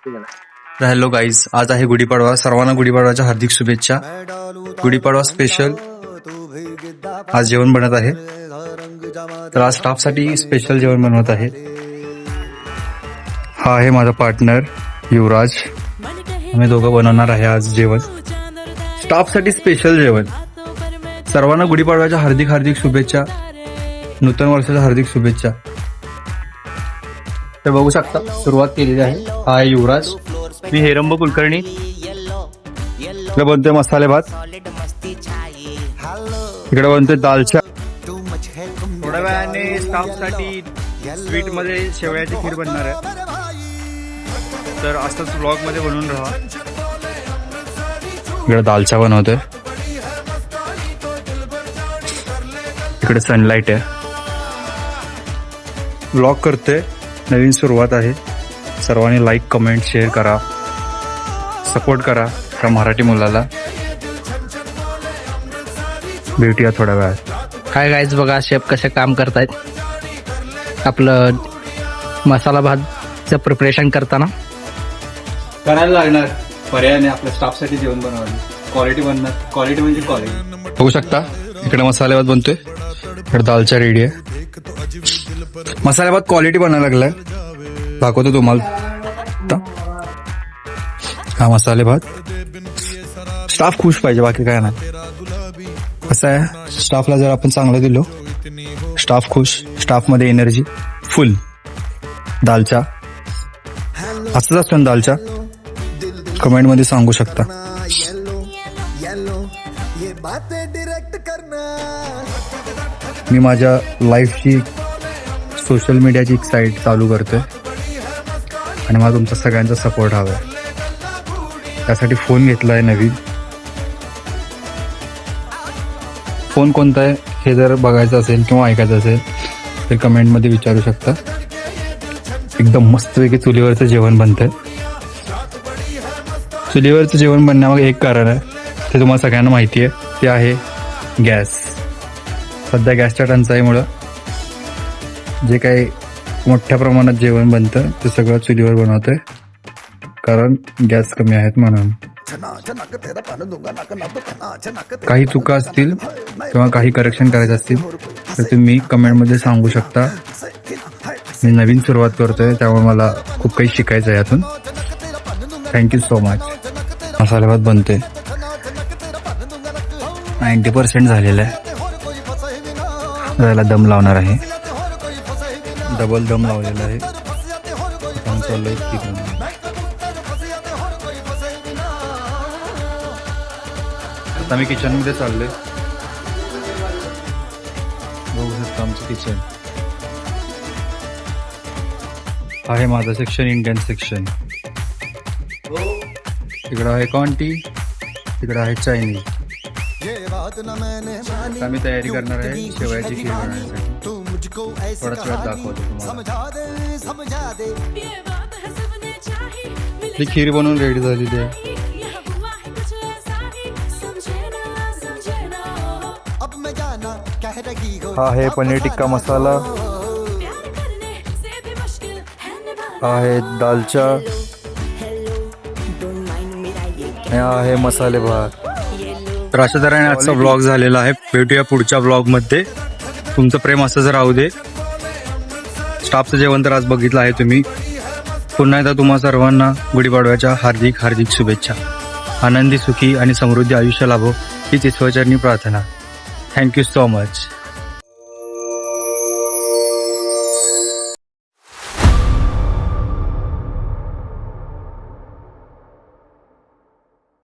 तर hello guys, आज आहे गुढीपाडवा. सर्वांना गुढीपाडवाच्या हार्दिक शुभेच्छा. गुढीपाडवा स्पेशल आज जेवण बनत आहे. तर आज स्टाफसाठी स्पेशल जेवण बनवत आहे. हा आहे माझा पार्टनर युवराज. आम्ही दोघं बनवणार आहे आज जेवण, स्टाफसाठी स्पेशल जेवण. सर्वांना गुढीपाडव्याच्या हार्दिक हार्दिक शुभेच्छा, नूतन वर्षाच्या हार्दिक शुभेच्छा. तर बघू शकता सुरुवात केलेली आहे. हा आहे युवराज, मी हेरंब कुलकर्णी. इकडे बनतोय मसाले भात, इकडे बनतोय दालचा. थोड्या वेळाने स्टाफसाठी स्वीट मध्ये शेवयाची खीर बनणार आहे. तर असंच व्लॉग मध्ये बनवून राहा. इकडे दालचा बनवतोय, इकडे सनलाइट आहे. व्लॉग करतोय, नवीन सुरुवात आहे. सर्वांनी लाईक, कमेंट, शेअर करा, सपोर्ट करा त्या मराठी मुलाला. भेटूया थोड्या वेळात. काय गाईज, बघा शेफ कसे काम करतायत. आपलं मसाला भातचं प्रिपरेशन करताना करायला लागणार, पर्याय नाही. आपल्या स्टाफसाठी जेवण बनवायला क्वालिटी बनणार. क्वालिटी म्हणजे क्वालिटी. बघू शकता इकडे मसाले भात बनतोय, इकडे दालचा रेडी आहे. मसाले भात क्वालिटी बनायला लागलाय, दाखवतो तुम्हाला. हा मसाले भात. स्टाफ खुश पाहिजे, बाकी काय नाही. कसं आहे, स्टाफला जर आपण चांगलं दिलो, स्टाफ खुश, स्टाफ मध्ये एनर्जी फुल. दालचा असंच असतं ना, दालचा कमेंट मध्ये सांगू शकता. मी माझ्या लाईफची सोशल मीडियाची एक साईट चालू करतोय आणि मला तुमचा सगळ्यांचा सपोर्ट हवा आहे. त्यासाठी फोन घेतला आहे नवीन. फोन कोणता आहे हे जर बघायचं असेल किंवा ऐकायचं असेल तर कमेंटमध्ये विचारू शकता. एकदम मस्तपैकी चुलीवरचं जेवण बनतंय. चुलीवरचं जेवण बनण्यामागे एक कारण आहे, ते तुम्हाला सगळ्यांना माहिती आहे. ते आहे गॅस. सध्या गॅसच्या टंचाईमुळं जे काही मोठ्या प्रमाणात जेवण बनतं ते सगळं चुलीवर बनवतंय, कारण गॅस कमी आहेत म्हणून. काही चुका असतील किंवा काही करेक्शन करायचं असतील तर तुम्ही कमेंटमध्ये सांगू शकता. मी नवीन सुरुवात करतोय, त्यामुळे मला खूप काही शिकायचं आहे यातून. Thank you so much. मसाले भात बनते, 90% झालेलं आहे. त्याला दम लावणार आहे, डबल दम लावलेला आहे. आता मी किचन मध्ये चाललोय. बघू शकता आमचं किचन आहे. माझं सेक्शन इंडियन सेक्शन. तिकडं आहे कॉन्टी, तिकडं आहे चायनीज. आता मी तयारी करणार आहे शेवयाची खीर बनवण्यासाठी. थोड्याच वेळात दाखवतो तुम्हाला. ही खीर बनवून रेडी झालेली आहे. हा आहे पनीर टिक्का मसाला, हा आहे दालचा, हा आहे मसाले भात. तर अशा तऱ्हेने आजचा व्लॉग झालेला आहे. भेटूया पुढच्या व्लॉग मध्ये. तुमचं प्रेम असंच राहू दे. स्टाफचं जेवण तर आज बघितलं आहे तुम्ही. पुन्हा एकदा तुम्हा सर्वांना गुढीपाडव्याच्या हार्दिक हार्दिक शुभेच्छा. आनंदी, सुखी आणि समृद्धी आयुष्य लाभो हीच ईश्वरचरणी प्रार्थना. Thank you so much.